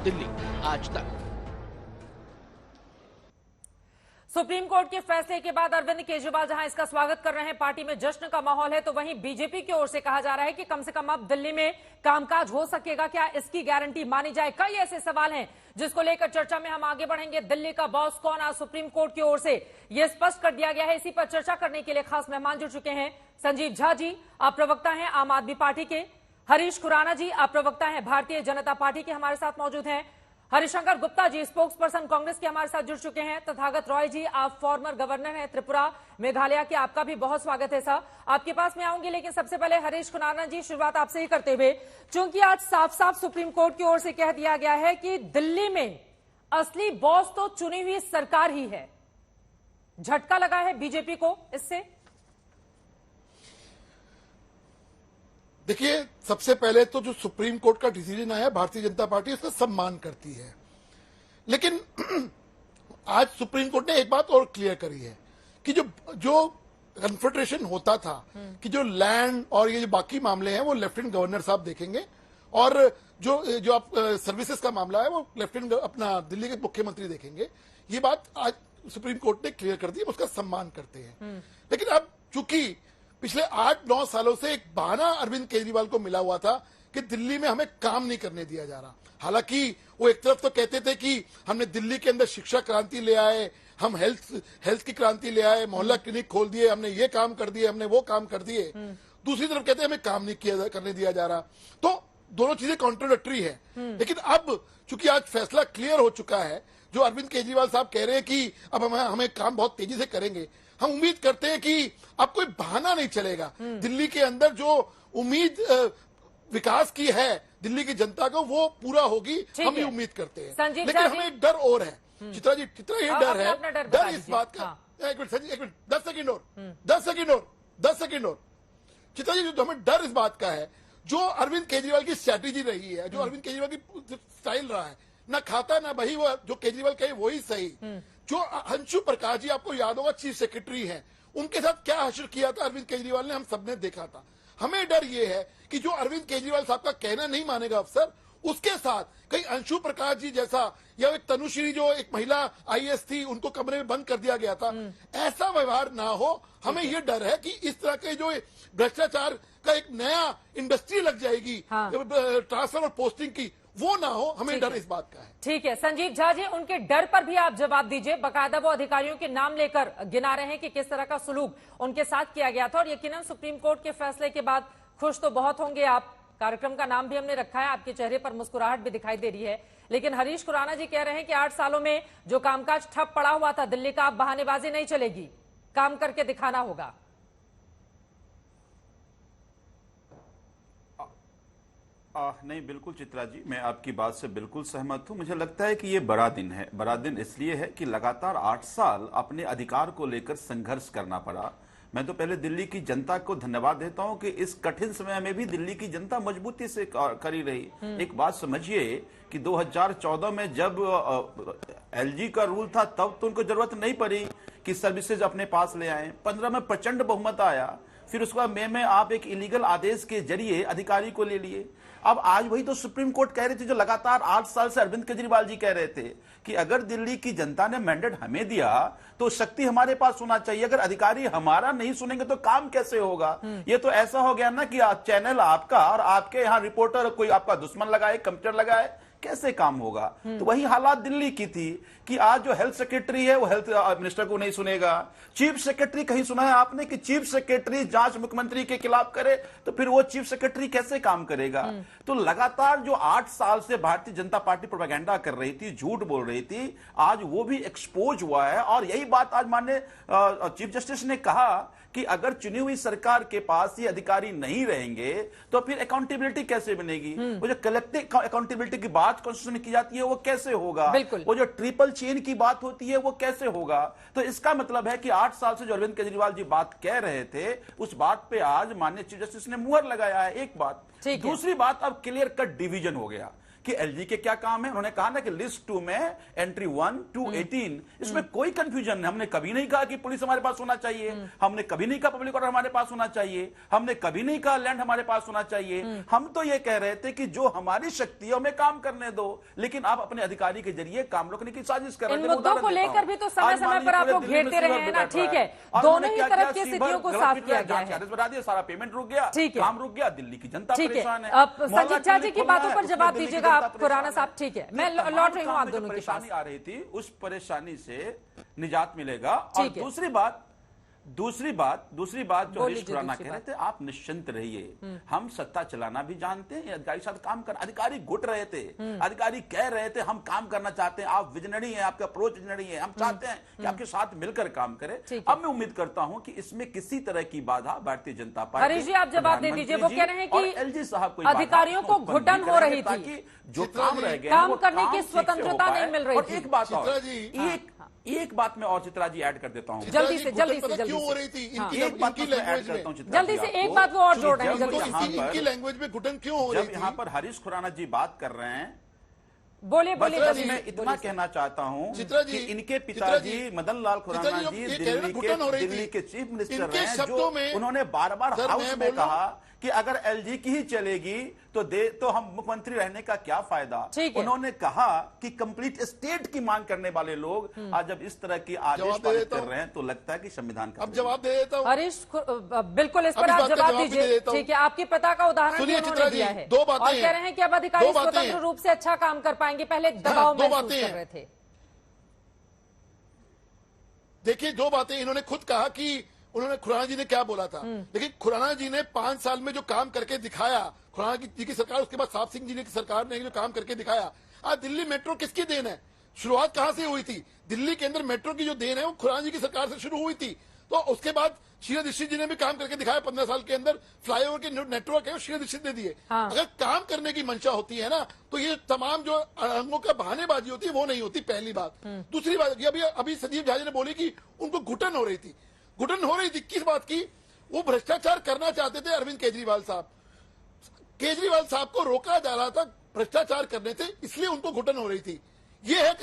दिल्ली आज तक। Supreme court के फैसले के बाद अरविंद केजरीवाल जहां इसका स्वागत कर रहे हैं, पार्टी में जश्न का माहौल है, तो वहीं बीजेपी की ओर से कहा जा रहा है कि कम से कम अब दिल्ली में कामकाज हो सकेगा क्या, इसकी गारंटी मानी जाए। कई ऐसे सवाल हैं जिसको लेकर चर्चा में हम आगे बढ़ेंगे। दिल्ली का बॉस कौन, आज सुप्रीम कोर्ट की ओर से यह स्पष्ट कर दिया गया है। इसी पर चर्चा करने के लिए खास मेहमान जुड़ चुके हैं। संजीव झा जी, आप प्रवक्ता हैं आम आदमी पार्टी के। हरीश खुराना जी, आप प्रवक्ता हैं भारतीय जनता पार्टी के, हमारे साथ मौजूद हैं। हरिशंकर गुप्ता जी, स्पोक्स पर्सन कांग्रेस के, हमारे साथ जुड़ चुके हैं। तथागत रॉय जी, आप फॉर्मर गवर्नर हैं त्रिपुरा मेघालय के, आपका भी बहुत स्वागत है सर। आपके पास में आऊंगी, लेकिन सबसे पहले हरीश खुराना जी, शुरुआत आपसे ही करते हुए, चूंकि आज साफ साफ सुप्रीम कोर्ट की ओर से कह दिया गया है कि दिल्ली में असली बॉस तो चुनी हुई सरकार ही है, झटका लगा है बीजेपी को इससे? देखिए, सबसे पहले तो जो सुप्रीम कोर्ट का डिसीजन आया, भारतीय जनता पार्टी उसका सम्मान करती है। लेकिन आज सुप्रीम कोर्ट ने एक बात और क्लियर करी है कि जो कन्फेडरेशन होता था कि जो लैंड और ये जो बाकी मामले हैं वो लेफ्टिनेंट गवर्नर साहब देखेंगे, और जो आप सर्विसेज का मामला है वो लेफ्टिनेंट अपना दिल्ली के मुख्यमंत्री देखेंगे। ये बात आज सुप्रीम कोर्ट ने क्लियर कर दी, उसका सम्मान करते हैं। लेकिन अब चूंकि पिछले 8-9 सालों से एक बहाना अरविंद केजरीवाल को मिला हुआ था कि दिल्ली में हमें काम नहीं करने दिया जा रहा। हालांकि वो एक तरफ तो कहते थे कि हमने दिल्ली के अंदर शिक्षा क्रांति ले आए, हम हेल्थ की क्रांति ले आए, मोहल्ला क्लिनिक खोल दिए, हमने ये काम कर दिए, हमने वो काम कर दिए। दूसरी तरफ कहते हैं हमें काम नहीं करने दिया जा रहा। तो दोनों चीजें कॉन्ट्रोडक्टरी है। लेकिन अब चूंकि आज फैसला क्लियर हो चुका है, जो अरविंद केजरीवाल साहब कह रहे हैं कि अब हमें काम बहुत तेजी से करेंगे, हम उम्मीद करते हैं कि अब कोई बहाना नहीं चलेगा। दिल्ली के अंदर जो उम्मीद विकास की है दिल्ली की जनता को, वो पूरा होगी, हम ये उम्मीद करते हैं। लेकिन हमें एक डर और है चित्रा जी, कितना ये डर है, डर इस बात का। एक मिनट 10 सेकेंड और चित्रा जी, जो हमें डर इस बात का है, जो अरविंद केजरीवाल की स्ट्रैटेजी रही है, जो अरविंद केजरीवाल की स्टाइल रहा है, ना खाता ना बही, वो जो केजरीवाल कहे वही सही। जो अंशु प्रकाश जी, आपको याद होगा, चीफ सेक्रेटरी हैं, उनके साथ क्या हश्र किया था अरविंद केजरीवाल ने, हम सबने देखा था। हमें डर ये है कि जो अरविंद केजरीवाल साहब का कहना नहीं मानेगा अफसर, उसके साथ कहीं अंशु प्रकाश जी जैसा, या एक तनुश्री जो एक महिला आईएएस थी, उनको कमरे में बंद कर दिया गया था, ऐसा व्यवहार ना हो। हमें ये डर है कि इस तरह के जो भ्रष्टाचार का एक नया इंडस्ट्री लग जाएगी, ट्रांसफर और पोस्टिंग की, वो ना हो, हमें डर इस बात का है। ठीक है संजीव झा जी, उनके डर पर भी आप जवाब दीजिए। बकायदा वो अधिकारियों के नाम लेकर गिना रहे हैं कि किस तरह का सलूक उनके साथ किया गया था, और यकीनन सुप्रीम कोर्ट के फैसले के बाद खुश तो बहुत होंगे आप। कार्यक्रम का नाम भी हमने रखा है, आपके चेहरे पर मुस्कुराहट भी दिखाई दे रही है। लेकिन हरीश खुराना जी कह रहे हैं कि 8 सालों में जो कामकाज ठप पड़ा हुआ था दिल्ली का, अब बहानेबाजी नहीं चलेगी, काम करके दिखाना होगा। नहीं, बिल्कुल चित्रा जी, मैं आपकी बात से बिल्कुल सहमत हूं। मुझे लगता है कि ये बड़ा दिन है। बड़ा दिन इसलिए है कि लगातार 8 साल अपने अधिकार को लेकर संघर्ष करना पड़ा। मैं तो पहले दिल्ली की जनता को धन्यवाद देता हूं कि इस कठिन समय में भी दिल्ली की जनता मजबूती से खड़ी रही। एक बात समझिए कि 2014 में जब एलजी का रूल था, तब तो उनको जरूरत नहीं पड़ी कि सर्विसेज अपने पास ले आए। 15 में प्रचंड बहुमत आया, फिर उसके बाद मई में आप एक इलीगल आदेश के जरिए अधिकारी को ले लिए। अब आज वही तो सुप्रीम कोर्ट कह रही थी, जो लगातार 8 साल से अरविंद केजरीवाल जी कह रहे थे कि अगर दिल्ली की जनता ने मैंडेट हमें दिया तो शक्ति हमारे पास होना चाहिए। अगर अधिकारी हमारा नहीं सुनेंगे तो काम कैसे होगा? ये तो ऐसा हो गया ना कि चैनल आपका और आपके यहाँ रिपोर्टर कोई आपका दुश्मन लगाए, कंप्यूटर लगाए, कैसे काम होगा? तो वही हालात दिल्ली की थी कि आज जो हेल्थ सेक्रेटरी है वो हेल्थ मिनिस्टर को नहीं सुनेगा। चीफ सेक्रेटरी, कहीं सुना है आपने कि चीफ सेक्रेटरी जांच मुख्यमंत्री के खिलाफ करे? तो फिर वो चीफ सेक्रेटरी कैसे काम करेगा? तो लगातार जो 8 साल से भारतीय जनता पार्टी प्रोपेगेंडा कर रही थी, झूठ बोल रही थी, आज वो भी एक्सपोज हुआ है। और यही बात आज माननीय चीफ जस्टिस ने कहा कि अगर चुनी हुई सरकार के पास ये अधिकारी नहीं रहेंगे तो फिर अकाउंटेबिलिटी कैसे बनेगी? वो जो कलेक्टिव अकाउंटेबिलिटी की बात कॉन्स्टिट्यूशन में की जाती है वो कैसे होगा? वो जो ट्रिपल चेन की बात होती है वो कैसे होगा? तो इसका मतलब है कि 8 साल से जो अरविंद केजरीवाल जी बात कह रहे थे, उस बात पे आज माननीय चीफ जस्टिस ने मुहर लगाया है। एक बात। दूसरी बात, अब क्लियर कट डिवीजन हो गया कि एलजी के क्या काम है। उन्होंने कहा ना कि लिस्ट 2 में एंट्री 1 to 18, इसमें कोई कंफ्यूजन नहीं। हमने कभी नहीं कहा कि पुलिस हमारे पास होना चाहिए, हमने कभी नहीं कहा पब्लिक ऑर्डर हमारे पास होना चाहिए, हमने कभी नहीं कहा लैंड हमारे पास होना चाहिए। हम तो ये कह रहे थे कि जो हमारी शक्ति है हमें काम करने दो, लेकिन आप अपने अधिकारी के जरिए काम रोकने की साजिश कर रहे थे। इन मुद्दों को लेकर भी तो समय समय पर आप लोग घेरते रहे हैं ना, ठीक है, दोनों ही तरफ की स्थितियों को साफ किया गया है। बढ़ा दिया, सारा पेमेंट रुक गया, ठीक है, काम रुक गया, दिल्ली की जनता परेशान है। अब संजीव झा जी की बातों पर जवाब दीजिएगा आप, खुराना साहब। ठीक है, मैं लौट रही हूँ आप दोनों के पास। परेशानी आ रही थी, उस परेशानी से निजात मिलेगा। और दूसरी बात जो हरीश खुराना कह रहे थे, आप निश्चिंत रहिए, हम सत्ता चलाना भी जानते हैं, अधिकारी साथ काम कर। अधिकारी घुट रहे थे, अधिकारी कह रहे थे हम काम करना चाहते हैं, आप विजनरी हैं, आपका अप्रोच विजनरी है, हम चाहते हैं कि आपके साथ मिलकर काम करें। अब मैं उम्मीद करता हूं कि इसमें किसी तरह की बाधा भारतीय जनता पार्टी, हरीश जी आप जवाब दे दीजिए। वो कह रहे हैं कि एलजी साहब को अधिकारियों को घुटन हो रही थी, जो काम रह गए काम करने की स्वतंत्रता नहीं मिल रही थी। एक बात और, एक बात मैं और चित्रा जी ऐड कर देता हूं, जल्दी से क्यों हो रही थी एक बात मैं ऐड करता हूं चित्रा जल्दी से, एक बात वो और जोड़ रहे हैं, इनकी लैंग्वेज में घुटन क्यों हो रही थी। जब यहाँ पर हरीश खुराना जी बात कर रहे हैं, बोलिए बस मैं इतना कहना चाहता हूं कि इनके पिताजी मदन लाल खुराना जी दिल्ली के चीफ मिनिस्टर हैं, जो उन्होंने बार बार हाउस में कहा कि अगर एलजी की ही चलेगी तो हम मुख्यमंत्री रहने का क्या फायदा। उन्होंने कहा कि कंप्लीट स्टेट की मांग करने वाले लोग आज जब इस तरह की आदेश पारित कर रहे हैं तो लगता है कि संविधान का। अब जवाब दे देता हूं हरीश, बिल्कुल इस पर आप जवाब दीजिए। ठीक है, आपके पिता का उदाहरण उन्होंने दिया है, दो बातें और कह रहे हैं कि अब अधिकारी स्वतंत्र रूप से अच्छा काम कर पाएंगे, पहले दबाव महसूस कर रहे थे। देखिए, दो बातें इन्होंने खुद कहा कि उन्होंने खुराना जी ने क्या बोला था, लेकिन खुराना जी ने 5 साल में जो काम करके दिखाया, खुराना जी की सरकार, उसके बाद साहब सिंह जी की सरकार ने जो काम करके दिखाया। आज दिल्ली मेट्रो किसकी देन है? शुरुआत कहां से हुई थी? दिल्ली के अंदर मेट्रो की जो देन है वो खुराना जी की सरकार से शुरू हुई थी। तो उसके बाद शीला दीक्षित जी ने भी काम करके दिखाया। 15 साल के अंदर फ्लाईओवर के नेटवर्क है वो शीला दीक्षित ने दिए। अगर काम करने की मंशा होती है ना, तो ये तमाम जो अंगों का बहानेबाजी होती है वो नहीं होती, पहली बात। दूसरी बात, अभी संजीव झा जी ने बोली कि उनको घुटन हो रही थी। घुटन हो रही थी किस बात की? वो भ्रष्टाचार करना चाहते थे अरविंद केजरीवाल साहब। केजरीवाल साहब को रोका जा रहा था भ्रष्टाचार करने से, इसलिए उनको घुटन हो रही थी। ये है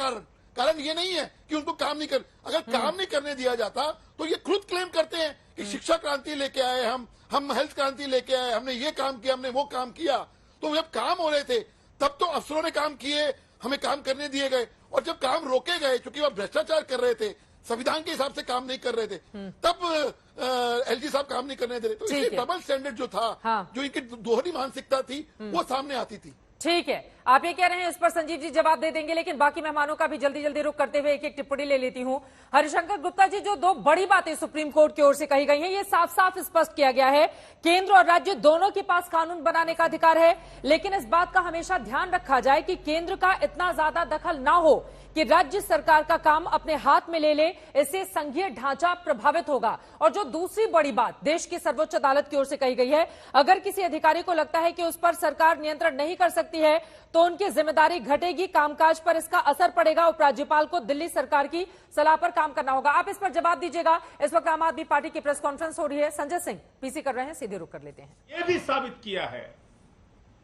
कारण ये नहीं है कि उनको काम नहीं कर, अगर काम नहीं करने दिया जाता तो ये खुद क्लेम करते हैं कि शिक्षा क्रांति लेके आए हम हेल्थ क्रांति लेके आए, हमने ये काम किया, हमने वो काम किया। तो जब काम हो रहे थे तब तो अफसरों ने काम किए, हमें काम करने दिए गए, और जब काम रोके गए क्योंकि वह भ्रष्टाचार कर रहे थे, संविधान के हिसाब से काम नहीं कर रहे थे, तब एलजी साहब काम नहीं करने दे रहे। तो इसलिए डबल स्टैंडर्ड जो था, जो इनकी दोहरी मानसिकता थी, वो सामने आती थी। ठीक है, आप ये कह रहे हैं, इस पर संजीव जी जवाब दे देंगे, लेकिन बाकी मेहमानों का भी जल्दी जल्दी रुक करते हुए एक एक टिप्पणी ले लेती हूं। हरिशंकर गुप्ता जी, जो 2 बड़ी बातें सुप्रीम कोर्ट की ओर से कही गई हैं, ये साफ साफ स्पष्ट किया गया है, केंद्र और राज्य दोनों के पास कानून बनाने का अधिकार है, लेकिन इस बात का हमेशा ध्यान रखा जाए कि केंद्र का इतना ज्यादा दखल ना हो कि राज्य सरकार का काम अपने हाथ में ले ले, इससे संघीय ढांचा प्रभावित होगा। और जो दूसरी बड़ी बात देश की सर्वोच्च अदालत की ओर से कही गई है, अगर किसी अधिकारी को लगता है कि उस पर सरकार नियंत्रण नहीं कर सकती है तो उनकी जिम्मेदारी घटेगी, कामकाज पर इसका असर पड़ेगा, उपराज्यपाल को दिल्ली सरकार की सलाह पर काम करना होगा। आप इस पर जवाब दीजिएगा। इस वक्त आम आदमी पार्टी की प्रेस कॉन्फ्रेंस हो रही है, संजय सिंह पीसी कर रहे हैं, सीधे रुक कर लेते हैं। यह भी साबित किया है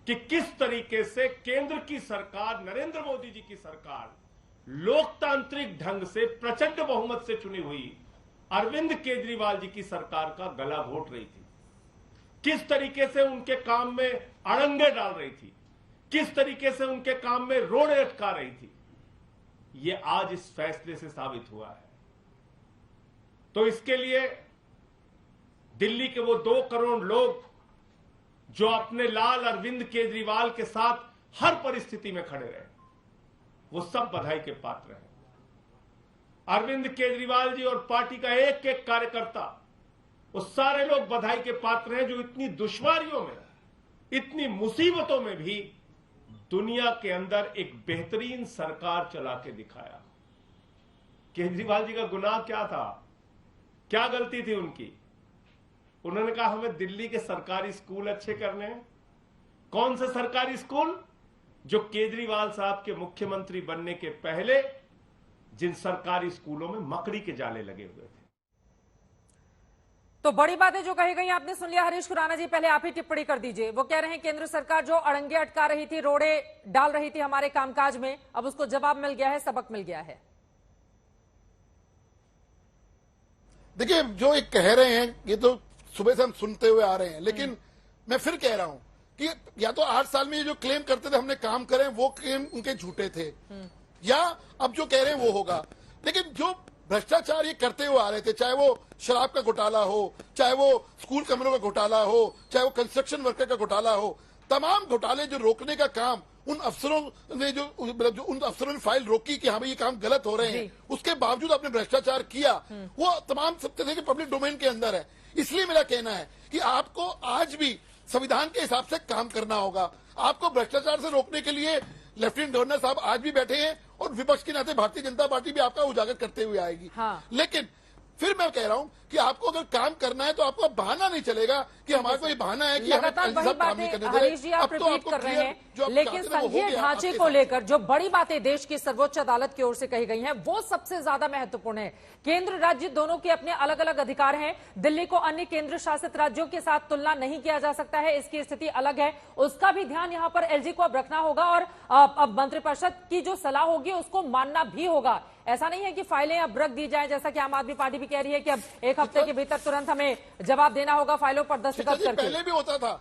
कि किस तरीके से केंद्र की सरकार, नरेंद्र मोदी जी की सरकार, लोकतांत्रिक ढंग से प्रचंड बहुमत से चुनी हुई अरविंद केजरीवाल जी की सरकार का गला घोट रही थी, किस तरीके से उनके काम में अड़ंगे डाल रही थी, किस तरीके से उनके काम में रोड़े अटका रही थी। यह आज इस फैसले से साबित हुआ है। तो इसके लिए दिल्ली के वो 2 करोड़ लोग जो अपने लाल अरविंद केजरीवाल के साथ हर परिस्थिति में खड़े रहे, वो सब बधाई के पात्र हैं। अरविंद केजरीवाल जी और पार्टी का एक एक कार्यकर्ता, वो सारे लोग बधाई के पात्र हैं जो इतनी दुश्वारियों में, इतनी मुसीबतों में भी दुनिया के अंदर एक बेहतरीन सरकार चला के दिखाया। केजरीवाल जी का गुनाह क्या था? क्या गलती थी उनकी? उन्होंने कहा हमें दिल्ली के सरकारी स्कूल अच्छे करने हैं। कौन से सरकारी स्कूल? जो केजरीवाल साहब के मुख्यमंत्री बनने के पहले जिन सरकारी स्कूलों में मकड़ी के जाले लगे हुए थे। तो बड़ी बातें जो कही गई आपने सुन लिया। हरीश खुराना जी, पहले आप ही टिप्पणी कर दीजिए। वो कह रहे हैं केंद्र सरकार जो अड़ंगे अटका रही थी, रोड़े डाल रही थी हमारे कामकाज में, अब उसको जवाब मिल गया है, सबक मिल गया है। देखिए, जो एक कह रहे हैं ये तो सुबह से हम सुनते हुए आ रहे हैं, लेकिन मैं फिर कह रहा हूं कि या तो 8 साल में ये जो क्लेम करते थे हमने काम करे, वो क्लेम उनके झूठे थे, या अब जो कह रहे हैं वो होगा। लेकिन जो भ्रष्टाचार ये करते हुए आ रहे थे, चाहे वो शराब का घोटाला हो, चाहे वो स्कूल कमरों का घोटाला हो, चाहे वो कंस्ट्रक्शन वर्कर का घोटाला हो, तमाम घोटाले जो रोकने का काम उन अफसरों ने जो उन अफसरों ने फाइल रोकी कि हाँ भाई ये काम गलत हो रहे हैं, उसके बावजूद आपने भ्रष्टाचार किया, वो तमाम सब तरह के पब्लिक डोमेन के अंदर है। इसलिए मेरा कहना है कि आपको आज भी संविधान के हिसाब से काम करना होगा। आपको भ्रष्टाचार से रोकने के लिए लेफ्टिनेंट गवर्नर साहब आज भी बैठे हैं और विपक्ष के नाते भारतीय जनता पार्टी भी आपका उजागर करते हुए आएगी। हाँ। लेकिन फिर मैं कह रहा हूं कि आपको अगर काम करना है तो आपको बहाना नहीं चलेगा कि हमारे को ये बहाना है कि लगातार वही बातें हरीश जी आप रिपीट कर रहे हैं, लेकिन संघीय ढांचे को लेकर जो बड़ी बातें देश की सर्वोच्च अदालत की ओर से कही गई हैं वो सबसे ज्यादा महत्वपूर्ण है। केंद्र राज्य दोनों के अपने अलग अलग अधिकार हैं। दिल्ली को अन्य केंद्र शासित राज्यों के साथ तुलना नहीं किया जा सकता है, इसकी स्थिति अलग है, उसका भी ध्यान यहाँ पर एलजी को अब रखना होगा और अब मंत्रिपरिषद की जो सलाह होगी उसको मानना भी होगा। ऐसा नहीं है कि फाइलें अब रख दी जाए, जैसा कि आम आदमी पार्टी भी कह रही है कि अब 1 हफ्ते के भीतर तुरंत हमें जवाब देना होगा फाइलों पर दस्तखत करके। पहले भी होता था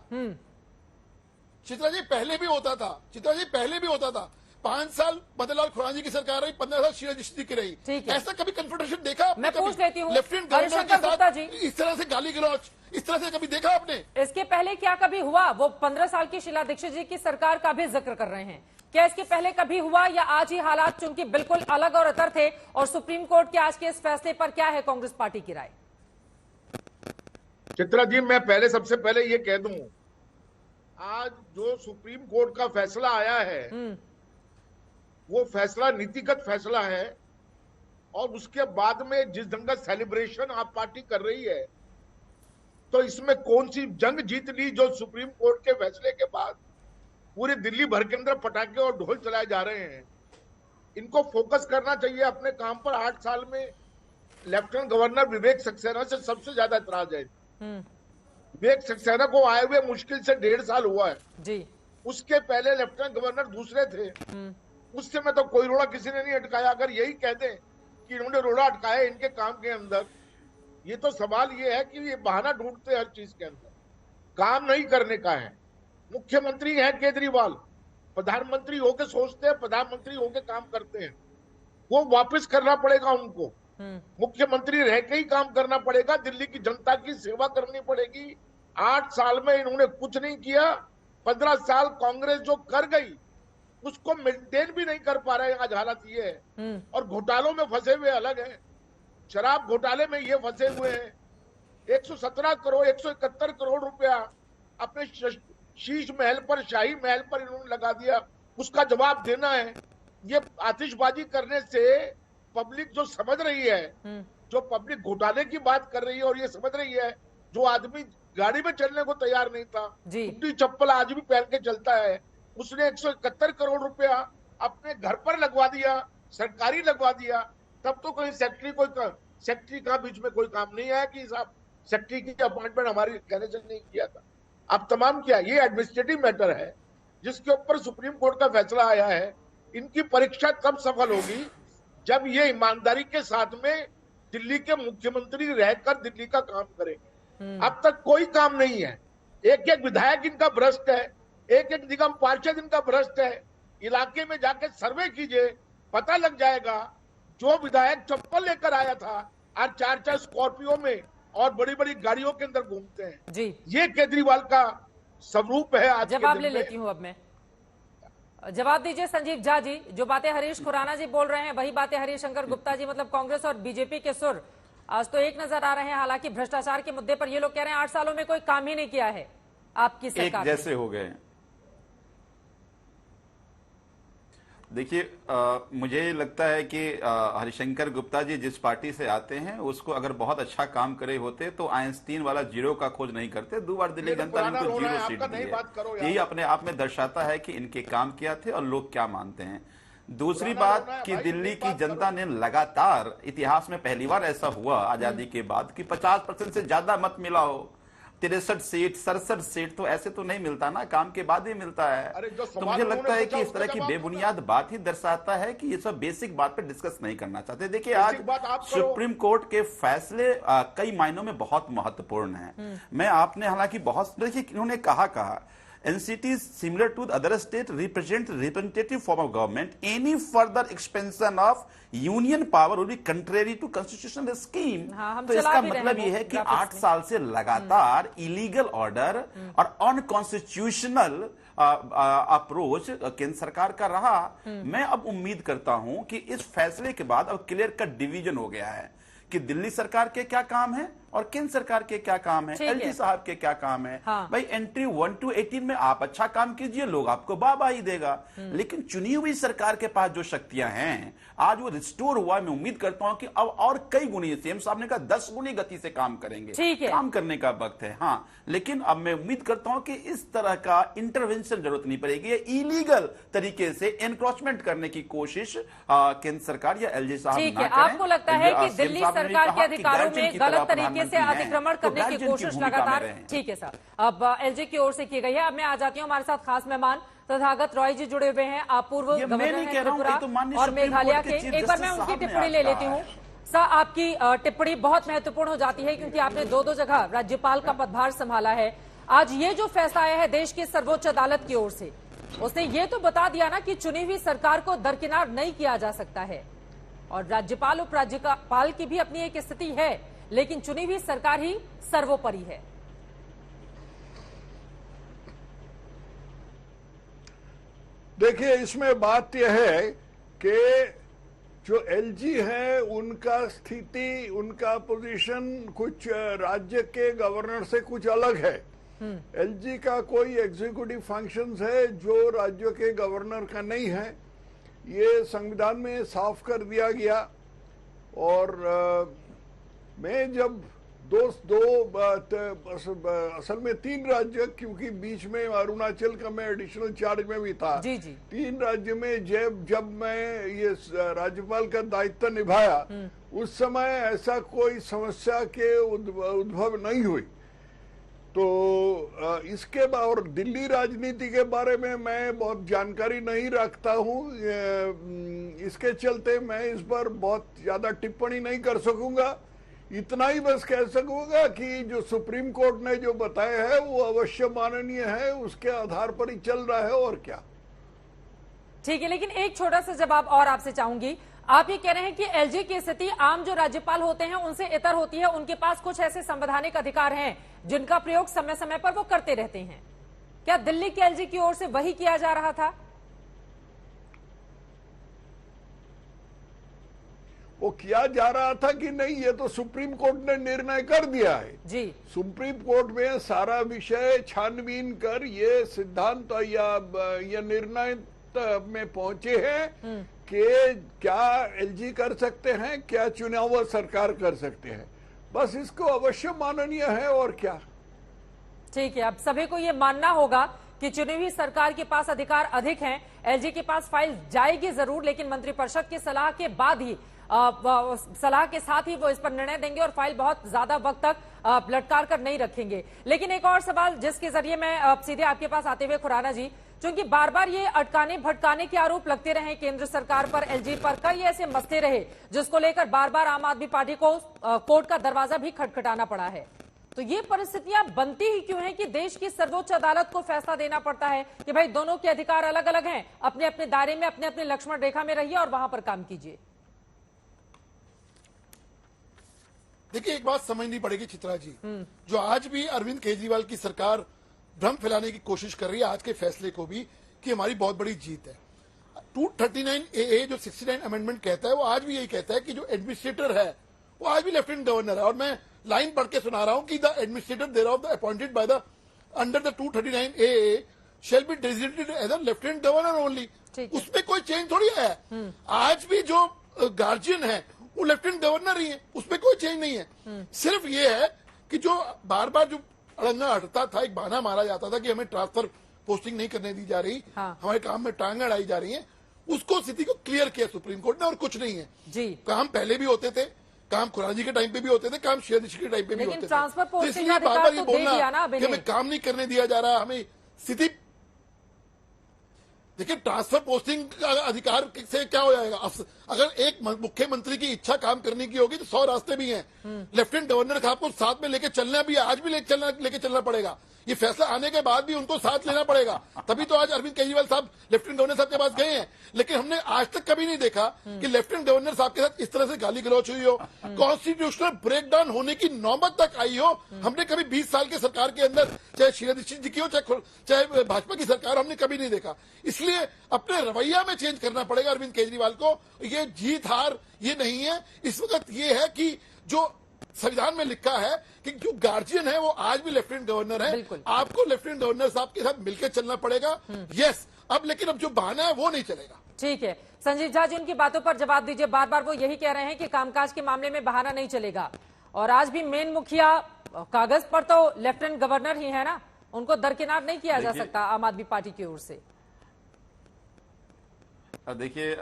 चित्रा जी, पहले भी होता था चित्रा जी, पहले भी होता था। 5 साल मदनलाल खुराना जी की सरकार रही, 15 साल शीला दीक्षित की रही। ऐसा कभी कन्फ्रंटेशन देखा आपने? मैं पूछ लेती हूँ लेफ्टिनेंट गवर्नर के गुप्ता जी, साथ इस तरह से गाली गलौज इस तरह से कभी देखा आपने? इसके पहले क्या कभी हुआ? वो 15 साल की शीला दीक्षित जी की सरकार का भी जिक्र कर रहे हैं, क्या इसके पहले कभी हुआ या आज ही हालात चूंकि बिल्कुल अलग और अतर थे? और सुप्रीम कोर्ट के आज के इस फैसले पर क्या है कांग्रेस पार्टी की राय? चित्रा जी, मैं पहले सबसे पहले ये कह दूं, आज जो सुप्रीम कोर्ट का फैसला आया है वो फैसला नीतिगत फैसला है, और उसके बाद में जिस ढंग का सेलिब्रेशन आप पार्टी कर रही है, तो इसमें कौन सी जंग जीत ली जो सुप्रीम कोर्ट के फैसले के बाद पूरी दिल्ली भर के अंदर पटाखे और ढोल चलाए जा रहे हैं। इनको फोकस करना चाहिए अपने काम पर। 8 साल में लेफ्टिनेंट गवर्नर विवेक सक्सेना से सबसे ज्यादा एतराज है। विवेक सक्सेना को आए हुए मुश्किल से 1.5 साल हुआ है जी। उसके पहले लेफ्टिनेंट गवर्नर दूसरे थे, उस समय तो कोई रोड़ा किसी ने नहीं अटकाया। अगर यही कह दें कि इन्होंने रोड़ा अटकाया इनके काम के अंदर, ये तो सवाल ये है कि ये बहाना ढूंढते हर चीज के अंदर, काम नहीं करने का है। मुख्यमंत्री है केजरीवाल, प्रधानमंत्री होके सोचते हैं, प्रधानमंत्री होके काम करते हैं। वो वापस करना पड़ेगा उनको, मुख्यमंत्री रह के ही काम करना पड़ेगा, दिल्ली की जनता की सेवा करनी पड़ेगी। 8 साल में इन्होंने कुछ नहीं किया। 15 साल कांग्रेस जो कर गई उसको मेंटेन भी नहीं कर पा रहे। आज हालत ये है। और घोटालों में फंसे हुए अलग है, शराब घोटाले में ये फंसे हुए हैं। 117 करोड़ 171 करोड़ रुपया अपने शीश महल पर, शाही महल पर इन्होंने लगा दिया, उसका जवाब देना है। ये आतिशबाजी करने से पब्लिक जो समझ रही है, जो पब्लिक घोटाले की बात कर रही है, और ये समझ रही है जो आदमी गाड़ी में चलने को तैयार नहीं था, टूटी चप्पल आज भी पहन के चलता है, उसने 171 करोड़ रुपया अपने घर पर लगवा दिया, सरकारी लगवा दिया। तब तो कोई सेक्रेटरी का बीच में कोई काम नहीं आया कि साहब सेक्रेटरी की अपॉइंटमेंट हमारी कहने से नहीं किया था। अब तमाम क्या, ये एडमिनिस्ट्रेटिव मैटर है जिसके ऊपर सुप्रीम कोर्ट का फैसला आया है। इनकी परीक्षा कब सफल होगी? जब ये ईमानदारी के साथ में दिल्ली के मुख्यमंत्री रहकर दिल्ली का काम करेंगे। अब तक कोई काम नहीं है। एक एक विधायक इनका भ्रष्ट है, एक एक निगम पार्षद इनका भ्रष्ट है। इलाके में जाके सर्वे कीजिए, पता लग जाएगा। जो विधायक चप्पल लेकर आया था आज 4-4 स्कॉर्पियो में और बड़ी बड़ी गाड़ियों के अंदर घूमते हैं जी। ये केजरीवाल का स्वरूप है। आज जवाब ले लेती हूँ अब मैं। जवाब दीजिए संजीव झा जी, जो बातें हरीश खुराना जी बोल रहे हैं वही बातें हरिशंकर गुप्ता जी, मतलब कांग्रेस और बीजेपी के सुर आज तो एक नजर आ रहे हैं। हालांकि भ्रष्टाचार के मुद्दे पर ये लोग कह रहे हैं 8 सालों में कोई काम ही नहीं किया है आपकी सरकार, एक जैसे हो गए। देखिए, मुझे लगता है कि हरिशंकर गुप्ता जी जिस पार्टी से आते हैं उसको अगर बहुत अच्छा काम करे होते तो आइंस्टीन वाला जीरो का खोज नहीं करते। 2 बार दिल्ली जनता ने उनको 0 सीट दी है। यही अपने आप में दर्शाता है कि इनके काम क्या थे और लोग क्या मानते हैं। दूसरी पुराना बात होना है कि भाई, दिल्ली एक की बात जनता ने लगातार, इतिहास में पहली बार ऐसा हुआ आजादी के बाद कि 50% से ज्यादा मत मिला हो। 63 सीट, 67 सीट, तो ऐसे तो नहीं मिलता ना, काम के बाद ही मिलता है। अरे जो तो सवाल मुझे उन्होंने लगता है पूछा कि इस उसका तरह की जवाब दो बेबुनियाद बात ही दर्शाता है कि ये सब बेसिक बात पे डिस्कस नहीं करना चाहते। देखिए, आज बेसिक बात आप करो। सुप्रीम कोर्ट के फैसले कई मायनों में बहुत महत्वपूर्ण हैं। मैं आपने हालांकि बहुत, देखिए इन्होंने कहा NCTs similar to the other state represent representative form of government. Any further expansion of union power will be contrary to constitutional scheme. हाँ, हम तो चला इसका भी रहे मतलब हैं ये वो है कि graphics 8 में। साल से लगातार इलीगल ऑर्डर और अनकॉन्स्टिट्यूशनल अप्रोच केंद्र सरकार का रहा। मैं अब उम्मीद करता हूं कि इस फैसले के बाद अब क्लियर कट डिवीजन हो गया है कि दिल्ली सरकार के क्या काम है और केंद्र सरकार के क्या काम है, ठीक है। एलजी साहब के क्या काम है। हाँ। भाई एंट्री 1 to 18 में आप अच्छा काम कीजिए, लोग आपको वाहवाही देगा। लेकिन चुनी हुई सरकार के पास जो शक्तियां हैं, आज वो रिस्टोर हुआ। मैं उम्मीद करता हूं कि अब और कई गुनी, सीएम साहब ने कहा 10 गुनी गति से काम करेंगे। ठीक है। काम करने का वक्त है। हाँ, लेकिन अब मैं उम्मीद करता हूं कि इस तरह का इंटरवेंशन जरूरत नहीं पड़ेगी। इलीगल तरीके से एनक्रोचमेंट करने की कोशिश केंद्र सरकार या एलजी साहब ठीक ना है, करें। आपको लगता है कि सीएम दिल्ली साहब ने सरकार के कहा कि अधिकारों गार्जियन में की तरह गलत तरीके से प्रधानमंत्री हैं, अतिक्रमण तो करने की गार्जियन कोशिश भूमिका में लगातार, रहें। ठीक है सर, अब एलजी की ओर से की गई है। अब मैं आ जाती हूँ, हमारे साथ खास मेहमान तथागत रॉय जी जुड़े हुए हैं। आप पूर्व ये मैं गवर्नर नहीं हैं कह रहा हूं, त्रिपुरा ये तो माननीय और सुप्रीम मेघालय कोर्ट के। के चीफ एक बार मैं जस्टिस उनकी साहब ने टिप्पणी आज ले कहा लेती है। हूँ। सर, आपकी टिप्पणी बहुत महत्वपूर्ण हो जाती है क्योंकि आपने दो जगह राज्यपाल का पदभार संभाला है। आज ये जो फैसला आया है देश की सर्वोच्च अदालत की ओर से, उसने ये तो बता दिया ना कि चुनी हुई सरकार को दरकिनार नहीं किया जा सकता है, और राज्यपाल उपराज्यपाल की भी अपनी एक स्थिति है, लेकिन चुनी हुई सरकार ही सर्वोपरि है। देखिए, इसमें बात यह है कि जो एलजी है उनका स्थिति, उनका पोजीशन कुछ राज्य के गवर्नर से कुछ अलग है। एलजी का कोई एग्जीक्यूटिव फंक्शंस है जो राज्यों के गवर्नर का नहीं है, ये संविधान में साफ कर दिया गया। और मैं जब असल में 3 राज्य, क्योंकि बीच में अरुणाचल का मैं एडिशनल चार्ज में भी था। जी जी। 3 राज्य में जब मैं ये राज्यपाल का दायित्व निभाया, उस समय ऐसा कोई समस्या के उद्भव नहीं हुई। तो इसके बाद, और दिल्ली राजनीति के बारे में मैं बहुत जानकारी नहीं रखता हूँ, इसके चलते मैं इस पर बहुत ज्यादा टिप्पणी नहीं कर सकूंगा। इतना ही बस कह सकूंगा कि जो सुप्रीम कोर्ट ने जो बताया है वो अवश्य माननीय है, उसके आधार पर ही चल रहा है, और क्या। ठीक है, लेकिन एक छोटा सा जवाब और आपसे चाहूंगी। आप ये कह रहे हैं कि एलजी की स्थिति आम जो राज्यपाल होते हैं उनसे इतर होती है, उनके पास कुछ ऐसे संवैधानिक अधिकार हैं जिनका प्रयोग समय समय पर वो करते रहते हैं। क्या दिल्ली के एलजी की ओर से वही किया जा रहा था? वो किया जा रहा था कि नहीं, ये तो सुप्रीम कोर्ट ने निर्णय कर दिया है जी। सुप्रीम कोर्ट में सारा विषय छानबीन कर ये सिद्धांत या निर्णय में पहुंचे हैं कि क्या एलजी कर सकते हैं, क्या चुनाव सरकार कर सकते हैं। बस इसको अवश्य माननीय है, और क्या। ठीक है, अब सभी को ये मानना होगा कि चुनी हुई सरकार के पास अधिकार अधिक हैं। एलजी के पास फाइल जाएगी जरूर, लेकिन मंत्रिपरिषद की सलाह के बाद ही, सलाह के साथ ही वो इस पर निर्णय देंगे और फाइल बहुत ज्यादा वक्त तक लटकार कर नहीं रखेंगे। लेकिन एक और सवाल जिसके जरिए मैं सीधे आपके पास आते हुए खुराना जी, क्योंकि बार बार ये अटकाने भटकाने के आरोप लगते रहे केंद्र सरकार पर, एलजी पर, कई ऐसे मसले रहे जिसको लेकर बार बार आम आदमी पार्टी को कोर्ट का दरवाजा भी खटखटाना पड़ा है। तो ये परिस्थितियां बनती ही क्यों हैं कि देश की सर्वोच्च अदालत को फैसला देना पड़ता है कि भाई दोनों के अधिकार अलग अलग हैं, अपने अपने दायरे में, अपने अपने लक्ष्मण रेखा में रहिए और वहां पर काम कीजिए। देखिए, एक बात समझनी पड़ेगी चित्रा जी, जो आज भी अरविंद केजरीवाल की सरकार भ्रम फैलाने की कोशिश कर रही है आज के फैसले को भी कि हमारी बहुत बड़ी जीत है। 239AA जो 69 अमेंडमेंट कहता है, वो आज भी यही कहता है कि जो एडमिनिस्ट्रेटर है वो आज भी लेफ्टिनेंट गवर्नर है। और मैं लाइन पढ़ के सुना रहा हूं कि the administrator there of the appointed by the under the 239AA shall be designated as a lieutenant governor only. उसमें कोई चेंज थोड़ी है। आज भी जो गार्जियन है वो लेफ्टिनेंट गवर्नर ही है, उसमें कोई चेंज नहीं है। सिर्फ ये है कि जो बार बार जो अड़ंगा हटता था, एक बहाना मारा जाता था कि हमें ट्रांसफर पोस्टिंग नहीं करने दी जा रही, हमारे काम में टांग अड़ाई जा रही है, उसको स्थिति को क्लियर किया सुप्रीम कोर्ट ने, और कुछ नहीं है जी। काम पहले भी होते थे, काम खुराना जी के टाइम पे भी होते थे, काम शीला दीक्षित के टाइम पे भी लेकिन होते थे। ट्रांसफर तो पोस्टिंग इसलिए का बार बार अधिकार ये तो दे दिया ना बोलना अब कि हमें इन्हें। काम नहीं करने दिया जा रहा, हमें स्थिति, देखिए ट्रांसफर पोस्टिंग का अधिकार से क्या हो जाएगा? अगर एक मुख्यमंत्री की इच्छा काम करने की होगी तो 100 रास्ते भी हैं। लेफ्टिनेंट गवर्नर का आपको साथ में लेके चलना भी है, आज भी लेके चलना पड़ेगा। ये फैसला आने के बाद भी उनको साथ लेना पड़ेगा, तभी तो आज अरविंद केजरीवाल साहब लेफ्टिनेंट गवर्नर साहब के पास गए हैं। लेकिन हमने आज तक कभी नहीं देखा कि लेफ्टिनेंट गवर्नर साहब के साथ इस तरह से गाली गलौच हुई हो, कॉन्स्टिट्यूशनल ब्रेकडाउन होने की नौबत तक आई हो। हमने कभी 20 साल के सरकार के अंदर, चाहे शीला दीक्षित जी की हो चाहे भाजपा की सरकार, हमने कभी नहीं देखा। इसलिए अपने रवैया में चेंज करना पड़ेगा अरविंद केजरीवाल को। ये जीत हार ये नहीं है, इस वक्त ये है कि जो संविधान में लिखा है कि जो गार्जियन है वो आज भी लेफ्टिनेंट गवर्नर है, आपको लेफ्टिनेंट गवर्नर साहब के साथ मिलकर चलना पड़ेगा। यस, अब लेकिन अब जो बहाना है वो नहीं चलेगा। ठीक है, संजीव झा जी उनकी बातों पर जवाब दीजिए। बार बार वो यही कह रहे हैं कि कामकाज के मामले में बहाना नहीं चलेगा, और आज भी मेन मुखिया कागज पर तो लेफ्टिनेंट गवर्नर ही है ना, उनको दरकिनार नहीं किया जा सकता आम आदमी पार्टी की ओर से। देखिए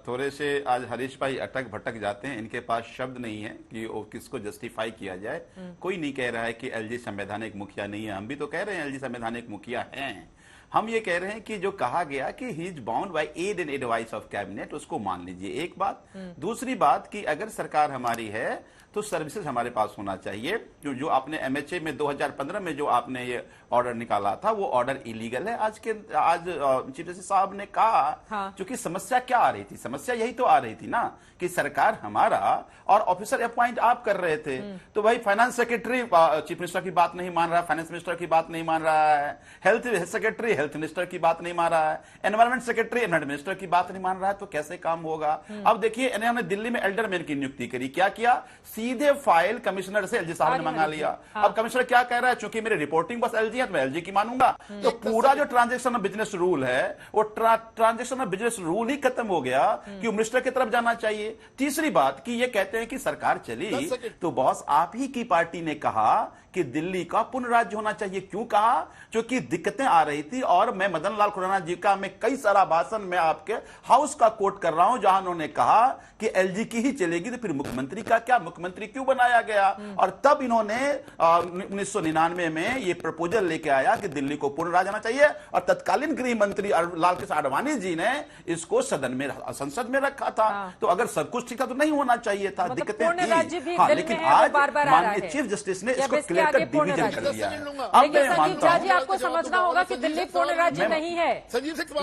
थोड़े से आज हरीश भाई अटक भटक जाते हैं, इनके पास शब्द नहीं है कि वो किसको जस्टिफाई किया जाए। कोई नहीं कह रहा है कि एलजी संवैधानिक मुखिया नहीं है, हम भी तो कह रहे हैं एलजी संवैधानिक मुखिया हैं। हम ये कह रहे हैं कि जो कहा गया कि he is bound by add and advice of cabinet, उसको मान लीजिए, एक बात। दूसरी बात कि अगर सरकार हमारी है तो सर्विसेज हमारे पास होना चाहिए। जो आपने एमएचए में 2015 में जो आपने ये ऑर्डर निकाला था वो ऑर्डर इलीगल है। आज चीफ जस्टिस साहब ने कहा, हाँ। क्योंकि समस्या क्या आ रही थी, समस्या यही तो आ रही थी ना कि सरकार हमारा और ऑफिसर अपॉइंट आप कर रहे थे, तो भाई फाइनेंस सेक्रेटरी चीफ मिनिस्टर की बात नहीं मान रहा, फाइनेंस मिनिस्टर की बात नहीं मान रहा है, हेल्थ सेक्रेटरी हेल्थ मिनिस्टर की बात नहीं मान रहा है, एनवायरमेंट सेक्रेटरी एनवायरमेंट मिनिस्टर की बात नहीं मान रहा है, तो कैसे काम होगा? अब देखिए इन्होंने दिल्ली में एल्डरमैन की नियुक्ति करी, क्या किया? सीधे फाइल कमिश्नर से एलजी साहब ने मंगा लिया। अब कमिश्नर क्या कह रहा है, चूंकि मेरी रिपोर्टिंग बस एलजी है तो मैं एलजी की मानूंगा। तो पूरा जो ट्रांजेक्शन ऑफ बिजनेस रूल है वो ट्रांजेक्शन ऑफ बिजनेस रूल ही खत्म हो गया कि मिनिस्टर की तरफ जाना चाहिए। तीसरी बात कि ये कहते हैं कि सरकार चली तो बॉस आप ही की पार्टी ने कहा कि दिल्ली का पुनः राज्य होना चाहिए। क्यों कहा? क्योंकि दिक्कतें आ रही थी, और मैं मदन लाल खुराना जी का मैं कई सारा भाषण में आपके हाउस का कोट कर रहा हूं जहां उन्होंने कहा कि एलजी की ही चलेगी तो फिर मुख्यमंत्री का क्या, मुख्यमंत्री क्यों बनाया गया? और तब इन्होंने 1999 में ये प्रपोजल लेके आया कि दिल्ली को पुनः राज्य होना चाहिए, और तत्कालीन गृह मंत्री लाल कृष्ण आडवाणी जी ने इसको सदन में, संसद में रखा था। तो अगर सब कुछ ठीक था तो नहीं होना चाहिए था, दिक्कतें थी। हाँ, लेकिन आज माननीय चीफ जस्टिस ने इसको क्लियर कट डिवीजन कर दिया है। अब मैं मानता हूं आपको समझना होगा कि दिल्ली पूर्ण राज्य नहीं है,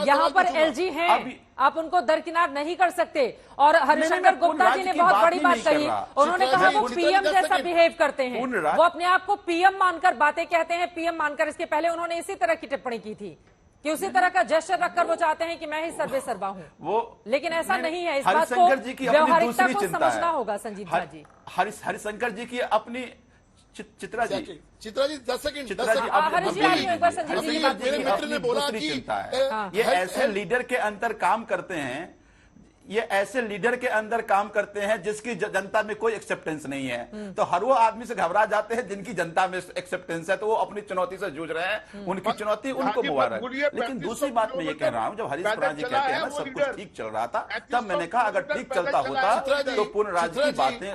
यहाँ पर एलजी है, आप उनको दरकिनार नहीं कर सकते। और हरिशंकर गुप्ता जी ने बहुत बड़ी बात कही, उन्होंने कहा वो पीएम जैसा बिहेव करते हैं, वो अपने आप को पीएम मानकर बातें कहते हैं, पीएम मानकर। इसके पहले उन्होंने इसी तरह की टिप्पणी की थी कि उसी तरह का जेस्चर रखकर वो चाहते हैं कि मैं ही सर्वे सर्वा हूं, वो लेकिन ऐसा नहीं है। इस बात को व्यवहारिकता को समझना होगा संजीव झा जी। हरिशंकर जी की अपनी चित्रा जी 10 सेकंड मेरे मित्र ने बोला कि ये ऐसे लीडर के अंदर काम करते हैं, ये ऐसे लीडर के अंदर काम करते हैं जिसकी जनता में कोई एक्सेप्टेंस नहीं है। तो हर वो आदमी से घबरा जाते हैं जिनकी जनता में एक्सेप्टेंस है, तो वो अपनी चुनौती से जूझ रहे हैं, उनकी चुनौती उनको मुबारक। लेकिन दूसरी बात मैं ये कह रहा हूं, जब हरीश खुराना जी कहते हैं ना सब कुछ ठीक चल रहा था, तब मैंने कहा अगर ठीक चलता होता तो पूर्ण राज्य की बातें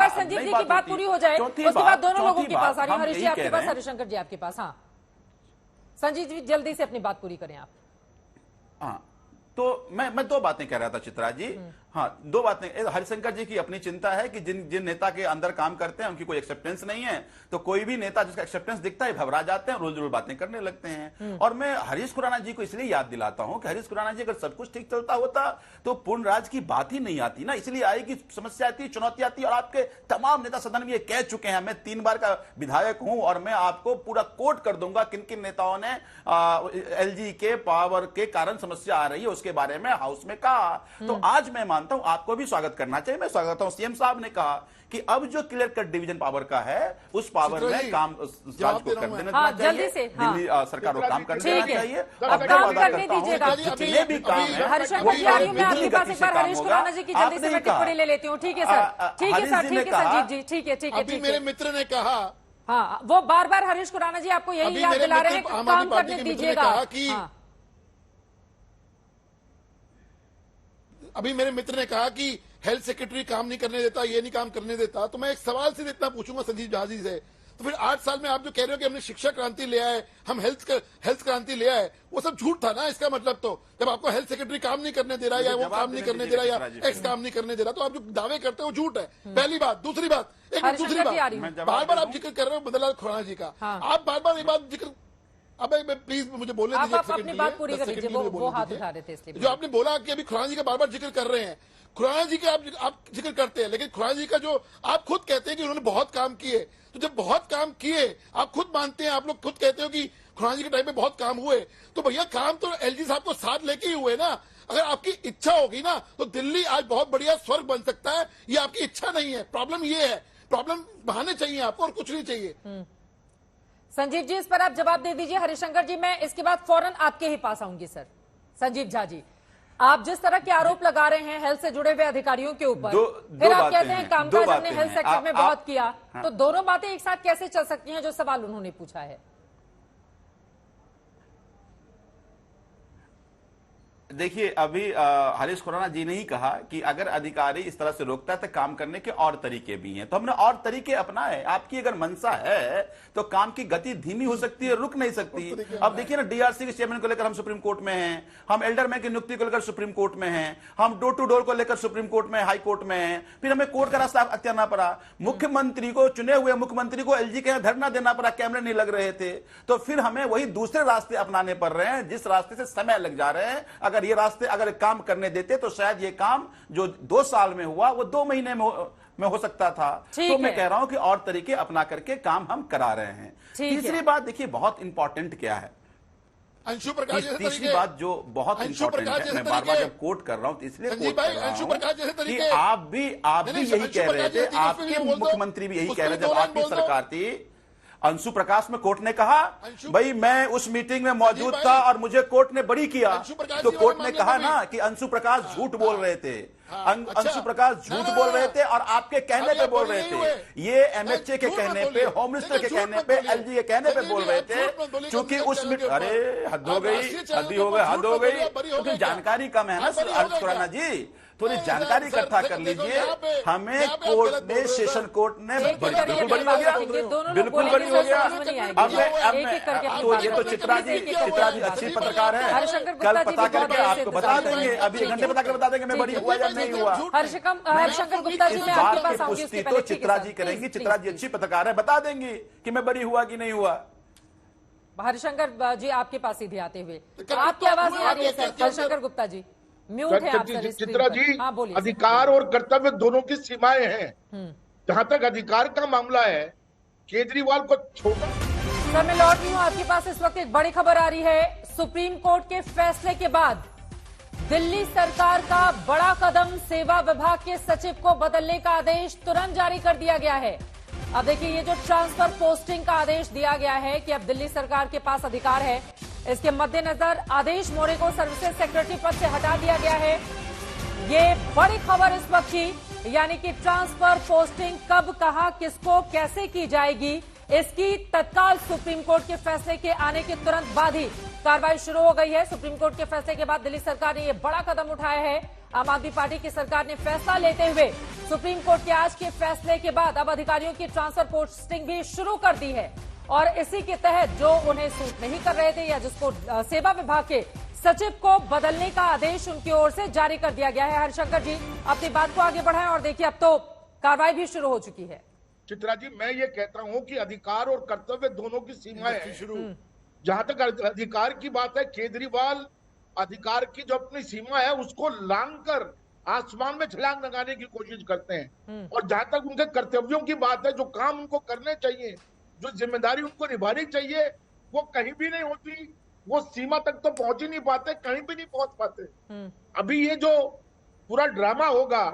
संजीव जी की बात पूरी हो जाए, उसके बाद दोनों लोगों के पास आ रही हूं। हरीश जी आपके पास, हरिशंकर जी आपके पास। हाँ संजीव जी जल्दी से अपनी बात पूरी करें आप। हाँ, तो मैं दो बातें कह रहा था चित्रा जी। हाँ, दो बातें। हरिशंकर जी की अपनी चिंता है कि जिन नेता के अंदर काम करते हैं उनकी कोई एक्सेप्टेंस नहीं है, तो कोई भी नेता जिसका एक्सेप्टेंस दिखता है घबरा जाते हैं, रोज रोज बातें करने लगते हैं। और मैं हरीश खुराना जी को इसलिए याद दिलाता हूं कि हरीश खुराना जी अगर सब कुछ ठीक चलता होता तो पूर्ण राज की बात ही नहीं आती ना, इसलिए आएगी, समस्या आती, चुनौती आती। और आपके तमाम नेता सदन में ये कह चुके हैं, मैं 3 बार का विधायक हूं और मैं आपको पूरा कोट कर दूंगा किन किन नेताओं ने एलजी के पावर के कारण समस्या आ रही है उसके बारे में हाउस में कहा। तो आज मैं मानता हूं आपको भी स्वागत करना चाहिए, मैं स्वागत करता हूं। सीएम साहब ने कहा कि अब जो क्लियर कट डिवीजन पावर का है उस पावर में काम राज्य को कर देना चाहिए, दिल्ली सरकार को काम करने देना चाहिए। अब काम करने दीजिएगा, जितने भी काम है। हरिशंकर जी, मैं आपके पास एक बार हरीश खुराना जी की जल्दी से मैं टिप्पणी ले लेती हूँ। ठीक है सर, ठीक है सर, ठीक है संजीव जी, ठीक है, ठीक है, ठीक है। मेरे मित्र ने कहा, हाँ वो बार बार हरीश खुराना जी आपको यही याद दिला रहे हैं, काम करने दीजिएगा। अभी मेरे मित्र ने कहा कि हेल्थ सेक्रेटरी काम नहीं करने देता, ये नहीं काम करने देता, तो मैं एक सवाल से इतना पूछूंगा संजीव झा जी से, तो फिर 8 साल में आप जो कह रहे हो कि हमने शिक्षा क्रांति ले आए, हम हेल्थ क्रांति ले आए, वो सब झूठ था ना। इसका मतलब तो जब आपको हेल्थ सेक्रेटरी काम नहीं करने दे रहा है, या वो काम नहीं करने दे रहा है, या एक्स काम नहीं करने दे रहा, तो आप जो दावे करते हो वो झूठ है। पहली बात। दूसरी बात, दूसरी बात, बार बार आप जिक्र कर रहे हो मदनलाल खुराना जी का, आप बार बार ये बात जिक्र, अब प्लीज मुझे बोलने दीजिए, आप अपनी बात पूरी कर लीजिए, वो हाथ उठा रहे थे इसलिए। जो आपने बोला कि अभी खुराना जी का बार बार जिक्र कर रहे हैं, खुराना जी का आप जिक्र करते हैं, लेकिन खुराना जी का जो आप खुद कहते हैं कि उन्होंने बहुत काम किए, तो जब बहुत काम किए आप खुद मानते हैं, आप लोग खुद कहते हो कि खुराना जी के टाइम में बहुत काम हुए, तो भैया काम तो एलजी साहब को साथ लेके ही हुए ना। अगर आपकी इच्छा होगी ना तो दिल्ली आज बहुत बढ़िया स्वर्ग बन सकता है। ये आपकी इच्छा नहीं है, प्रॉब्लम ये है, प्रॉब्लम बहाने चाहिए आपको और कुछ नहीं चाहिए। संजीव जी, इस पर आप जवाब दे दीजिए। हरिशंकर जी, मैं इसके बाद फौरन आपके ही पास आऊंगी। सर संजीव झा जी, आप जिस तरह के आरोप लगा रहे हैं हेल्थ से जुड़े हुए अधिकारियों के ऊपर, फिर आप कहते हैं कामकाज हमने हेल्थ सेक्टर में बहुत किया, तो दोनों बातें एक साथ कैसे चल सकती हैं, जो सवाल उन्होंने पूछा है। देखिए, अभी हरीश खुराना जी ने ही कहा कि अगर अधिकारी इस तरह से रोकता है तो काम करने के और तरीके भी हैं, तो हमने और तरीके अपनाए। आपकी अगर मंशा है तो काम की गति धीमी हो सकती है, रुक नहीं सकती। अब देखिए ना, डीआरसी के चेयरमैन को लेकर हम सुप्रीम कोर्ट में हैं, हम एल्डरमैन की नियुक्ति को लेकर सुप्रीम कोर्ट में हैं, हम डोर टू डोर को लेकर सुप्रीम कोर्ट में, हाई कोर्ट में हैं, फिर हमें कोर्ट का रास्ता अख्तियारना पड़ा। मुख्यमंत्री को, चुने हुए मुख्यमंत्री को एलजी के धरना देना पड़ा, कैमरे नहीं लग रहे थे, तो फिर हमें वही दूसरे रास्ते अपनाने पड़ रहे हैं, जिस रास्ते से समय लग जा रहे हैं। ये रास्ते अगर काम करने देते तो शायद ये काम जो 2 साल में हुआ वो 2 महीने में हो सकता था। तो मैं कह रहा हूं कि और तरीके अपना करके काम हम करा रहे हैं। तीसरी बात देखिए, बहुत इंपॉर्टेंट क्या है, अंशु प्रकाश, तीसरी बात जो बहुत इंपॉर्टेंट है, मैं बार बार जब कोट कर रहा हूं तो इसलिए कोट कर रहा हूं कि आप भी यही कह रहे थे, आपके मुख्यमंत्री भी यही कह रहे थे जब आपकी सरकार थी। अंशु प्रकाश में कोर्ट ने कहा, भाई मैं उस मीटिंग में मौजूद था और मुझे कोर्ट ने बरी किया, तो कोर्ट ने कहा ना कि अंशु प्रकाश झूठ बोल रहे थे, अंशु प्रकाश झूठ बोल रहे थे और आपके कहने पे बोल रहे थे। ये एमएचए के कहने पे, होम मिनिस्टर के कहने पे, एलजी के कहने पे बोल रहे थे, क्योंकि उस अरे हद हो गई, हद हो गई, क्योंकि जानकारी कम है ना सर हरीश खुराना जी, थोड़ी जानकारी इकट्ठा कर लीजिए। हमें कोर्ट ने, सेशन कोर्ट ने बिल्कुल बड़ी हो गया, बिल्कुल बड़ी हो गया। अब तो ये तो चित्रा जी अच्छी पत्रकार है, कल पता करके आपको बता देंगे, अभी 1 घंटे बता कर बता देंगे मैं बड़ी हुआ या नहीं हुआ। हरिशंकर गुप्ता जी, मैं आपके पास आऊंगी, पुष्टि तो चित्रा जी करेंगी, चित्रा जी अच्छी पत्रकार है, बता देंगी कि मैं बड़ी हुआ कि नहीं हुआ। हरिशंकर जी, आपके पास सीधे आते हुए आपकी आवाज नहीं आ रही है सर। हरिशंकर गुप्ता जी म्यूट है आप सर। चित्रा जी, हाँ, बोलिए। अधिकार और कर्तव्य दोनों की सीमाएं हैं। जहां तक अधिकार का मामला है, केजरीवाल को छोटा। सर मैं लौट रही हूँ आपके पास। इस वक्त एक बड़ी खबर आ रही है, सुप्रीम कोर्ट के फैसले के बाद दिल्ली सरकार का बड़ा कदम, सेवा विभाग के सचिव को बदलने का आदेश तुरंत जारी कर दिया गया है। अब देखिए, ये जो ट्रांसफर पोस्टिंग का आदेश दिया गया है कि अब दिल्ली सरकार के पास अधिकार है, इसके मद्देनजर आदेश मोरे को सर्विसेज सेक्रेटरी पद से हटा दिया गया है। ये बड़ी खबर इस वक्त की, यानी कि ट्रांसफर पोस्टिंग कब, कहां, किसको, कैसे की जाएगी, इसकी तत्काल सुप्रीम कोर्ट के फैसले के आने के तुरंत बाद ही कार्रवाई शुरू हो गई है। सुप्रीम कोर्ट के फैसले के बाद दिल्ली सरकार ने यह बड़ा कदम उठाया है। आम आदमी पार्टी की सरकार ने फैसला लेते हुए सुप्रीम कोर्ट के आज के फैसले के बाद अब अधिकारियों की ट्रांसफर पोस्टिंग भी शुरू कर दी है, और इसी के तहत जो उन्हें सूट नहीं कर रहे थे या जिसको सेवा विभाग के सचिव को बदलने का आदेश उनकी ओर से जारी कर दिया गया है। हरिशंकर जी, अपनी बात को आगे बढ़ाएं और देखिए अब तो कार्रवाई भी शुरू हो चुकी है। चित्रा जी, मैं ये कहता हूं कि अधिकार और कर्तव्य दोनों की सीमाएं हैं शुरू। जहां तक अधिकार की बात है, केजरीवाल अधिकार की जो अपनी सीमा है उसको लांघकर आसमान में छलांग लगाने की कोशिश करते हैं, और जहां तक उनके कर्तव्यों की बात है, जो काम उनको करने चाहिए, जो जिम्मेदारी उनको निभानी चाहिए, वो कहीं भी नहीं होती। वो सीमा तक तो पहुंच ही नहीं पाते, कहीं भी नहीं पहुंच पाते। अभी ये जो पूरा ड्रामा होगा,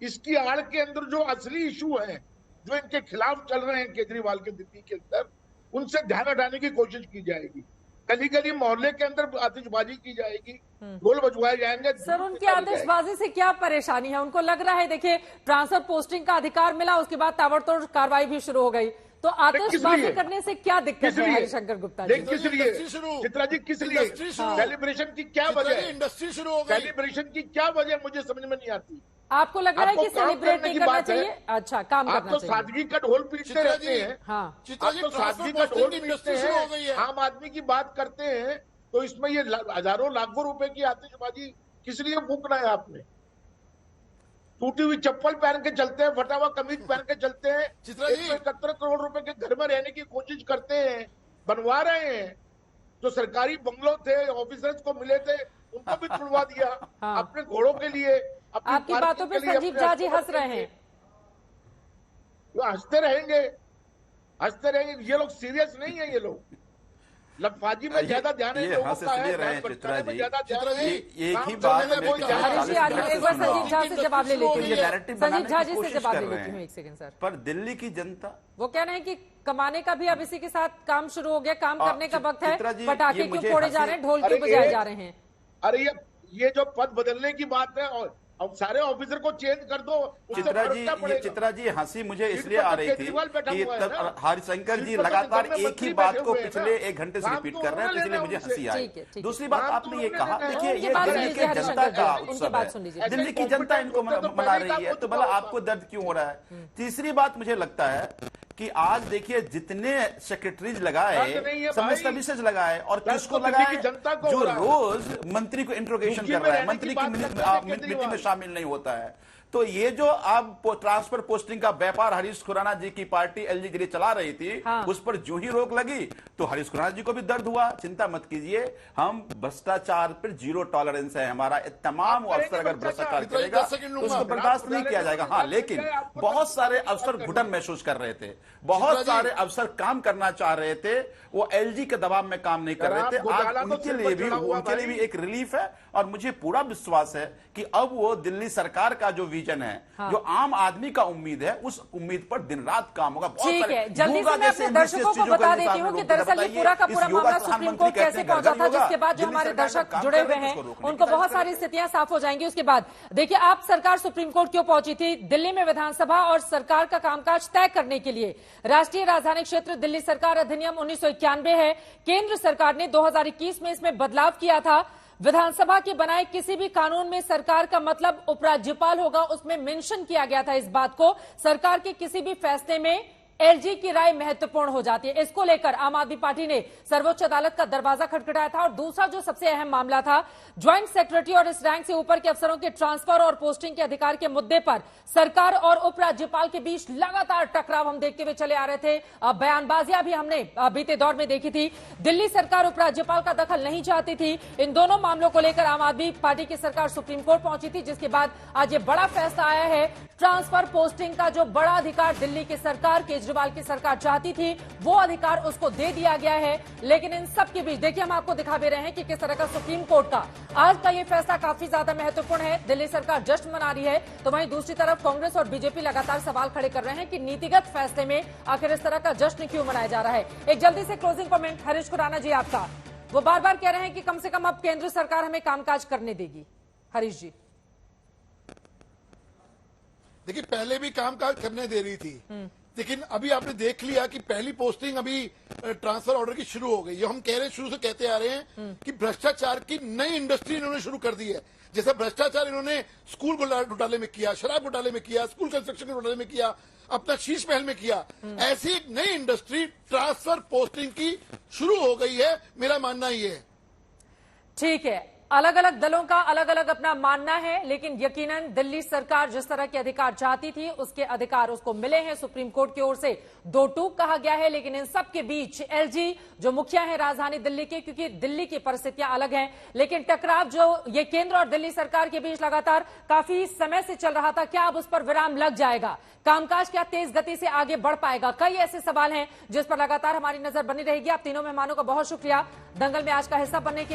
इसकी आड़ के अंदर जो असली इशू है, जो इनके खिलाफ चल रहे हैं केजरीवाल के दिल्ली के अंदर, उनसे ध्यान हटाने की कोशिश की जाएगी। गली गली मोहल्ले के अंदर आतिशबाजी की जाएगी, ढोल बजवाए जाएंगे। सर, उनकी आतिशबाजी से क्या परेशानी है? उनको लग रहा है, देखिए ट्रांसफर पोस्टिंग का अधिकार मिला, उसके बाद ताबड़तोड़ कार्रवाई भी शुरू हो गई, तो आतिशबाजी करने से क्या दिक्कत है हरिशंकर गुप्ता जी? किस लिए चित्रा जी, किस लिए सेलिब्रेशन की क्या वजह? इंडस्ट्री शुरू हो गई, सेलिब्रेशन की क्या वजह मुझे समझ में नहीं आती। आपको लग रहा है कि सेलिब्रेट नहीं करना चाहिए? अच्छा, काम आप करना तो चाहिए। सादगी का ढोल पीटते रहते हैं। हाँ, आप तो सादगी का ढोल पीटते हैं, आम आदमी की बात करते हैं, तो इसमें ये हजारों लाखों रुपए की आतिशबाजी किस लिए फूकना है आपने? टूटी हुई चप्पल पहन के चलते हैं, फटा हुआ कमीज पहन के चलते हैं, 171 करोड़ रुपए के घर में रहने की कोशिश करते हैं, बनवा रहे हैं। जो सरकारी बंगलों थे, ऑफिसर्स को मिले थे, उनको भी छुड़वा दिया अपने घोड़ों के लिए। आपकी बातों पे संजीव झा जी हंस रहे हैं। हंसते रहेंगे, हंसते रहेंगे। ये लोग सीरियस नहीं है, ये लोग लफाजी में ज्यादा ध्यान है, हंस इसलिए रहे हैं चित्रा जी। एक ही बात हरीश जी, एक बार संजीव झा से जवाब ले लेती हूँ, संजीव झा जी से जवाब ले लेती हूँ, एक सेकंड सर। पर दिल्ली की जनता वो कह रहे हैं कि कमाने का भी अब इसी के साथ काम शुरू हो गया, काम करने का वक्त है, पटाखे क्यों फोड़े जा रहे हैं, ढोल क्यों बजाए जा रहे हैं? अरे ये जो पद बदलने की बात है, और अब सारे ऑफिसर को चेंज कर दो। चित्रा जी हंसी मुझे इसलिए आ रही थी कि हरिशंकर जी लगातार एक ही बात को पिछले 1 घंटे से रिपीट कर रहे हैं, इसलिए मुझे हंसी आई। दूसरी बात आपने ये कहा, देखिए ये दिल्ली की जनता का उत्सव है, दिल्ली की जनता इनको मना रही है, तो भला आपको दर्द क्यों हो रहा है? तीसरी बात मुझे लगता है कि आज देखिए जितने सेक्रेटरीज लगाए, समय सर्विसेज लगाए, और किसको लगाए? जो रोज मंत्री को इंट्रोगेशन कर रहा है, मंत्री की मीटिंग में शामिल नहीं होता है। तो ये जो अब ट्रांसफर पोस्टिंग का व्यापार हरीश खुराना जी की पार्टी एलजी के लिए चला रही थी, उस पर जो ही रोक लगी तो हरीश खुराना जी को भी दर्द हुआ। चिंता मत कीजिए, हम भ्रष्टाचार पर 0 टॉलरेंस है हमारा। तमाम अफसर अगर भ्रष्टाचार करेगा तो उसको बर्दाश्त नहीं किया जाएगा। हाँ, लेकिन बहुत सारे अफसर घुटन महसूस कर रहे थे, बहुत सारे अफसर काम करना चाह रहे थे, वो एलजी के दबाव में काम नहीं कर रहे थे। आज उनके लिए भी एक रिलीफ है, और मुझे पूरा विश्वास है कि अब वो दिल्ली सरकार का जो विजन है, जो आम आदमी का उम्मीद है, उस उम्मीद पर दिन रात काम होगा। ठीक है, जल्दी से मैं अपने दर्शकों को बता देती हूँ कि दरअसल ये पूरा का पूरा मामला सुप्रीम कोर्ट कैसे पहुंचा था, जिसके बाद जो हमारे दर्शक जुड़े हुए हैं उनको बहुत सारी स्थितियां साफ हो जाएंगी। उसके बाद देखिए, आप सरकार सुप्रीम कोर्ट क्यों पहुंची थी? दिल्ली में विधानसभा और सरकार का कामकाज तय करने के लिए। राष्ट्रीय राजधानी क्षेत्र दिल्ली सरकार अधिनियम 1991 है, केंद्र सरकार ने 2021 में इसमें बदलाव किया था। विधानसभा के बनाए किसी भी कानून में सरकार का मतलब उपराज्यपाल होगा, उसमें मेंशन किया गया था इस बात को। सरकार के किसी भी फैसले में एलजी की राय महत्वपूर्ण हो जाती है। इसको लेकर आम आदमी पार्टी ने सर्वोच्च अदालत का दरवाजा खटखटाया था। और दूसरा जो सबसे अहम मामला था, ज्वाइंट सेक्रेटरी और इस रैंक से ऊपर के अफसरों के ट्रांसफर और पोस्टिंग के अधिकार के मुद्दे पर सरकार और उपराज्यपाल के बीच लगातार टकराव हम देखते हुए चले आ रहे थे। बयानबाजियां भी हमने बीते दौर में देखी थी। दिल्ली सरकार उपराज्यपाल का दखल नहीं चाहती थी। इन दोनों मामलों को लेकर आम आदमी पार्टी की सरकार सुप्रीम कोर्ट पहुंची थी, जिसके बाद आज ये बड़ा फैसला आया है। ट्रांसफर पोस्टिंग का जो बड़ा अधिकार दिल्ली की सरकार, केजरीवाल की सरकार चाहती थी, वो अधिकार उसको दे दिया गया है। लेकिन इन सब के बीच देखिए, हम आपको दिखा भी रहे हैं कि किस तरह का सुप्रीम कोर्ट का आज का ये फैसला काफी ज्यादा महत्वपूर्ण है। दिल्ली सरकार जश्न मना रही है, तो वहीं दूसरी तरफ कांग्रेस और बीजेपी लगातार सवाल खड़े कर रहे हैं कि नीतिगत फैसले में आखिर इस तरह का जश्न क्यों मनाया जा रहा है। एक जल्दी से क्लोजिंग कमेंट हरीश खुराना जी आपका। वो बार बार कह रहे हैं कि कम से कम अब केंद्र सरकार हमें कामकाज करने देगी। हरीश जी, देखिए, पहले भी कामकाज करने दे रही थी, लेकिन अभी आपने देख लिया कि पहली पोस्टिंग अभी ट्रांसफर ऑर्डर की शुरू हो गई। ये हम कह रहे हैं, शुरू से कहते आ रहे हैं कि भ्रष्टाचार की नई इंडस्ट्री इन्होंने शुरू कर दी है। जैसे भ्रष्टाचार इन्होंने स्कूल घोटाले में किया, शराब घोटाले में किया, स्कूल कंस्ट्रक्शन घोटाले में किया, अपना शीश महल में किया, ऐसी एक नई इंडस्ट्री ट्रांसफर पोस्टिंग की शुरू हो गई है। मेरा मानना ये है। ठीक है, अलग अलग दलों का अलग अलग अपना मानना है, लेकिन यकीनन दिल्ली सरकार जिस तरह के अधिकार चाहती थी, उसके अधिकार उसको मिले हैं। सुप्रीम कोर्ट की ओर से 2 टूक कहा गया है। लेकिन इन सब के बीच एलजी जो मुखिया है राजधानी दिल्ली के, क्योंकि दिल्ली की परिस्थितियां अलग हैं, लेकिन टकराव जो ये केंद्र और दिल्ली सरकार के बीच लगातार काफी समय से चल रहा था, क्या अब उस पर विराम लग जाएगा? कामकाज क्या तेज गति से आगे बढ़ पाएगा? कई ऐसे सवाल हैं जिस पर लगातार हमारी नजर बनी रहेगी। आप तीनों मेहमानों का बहुत शुक्रिया दंगल में आज का हिस्सा बनने के लिए।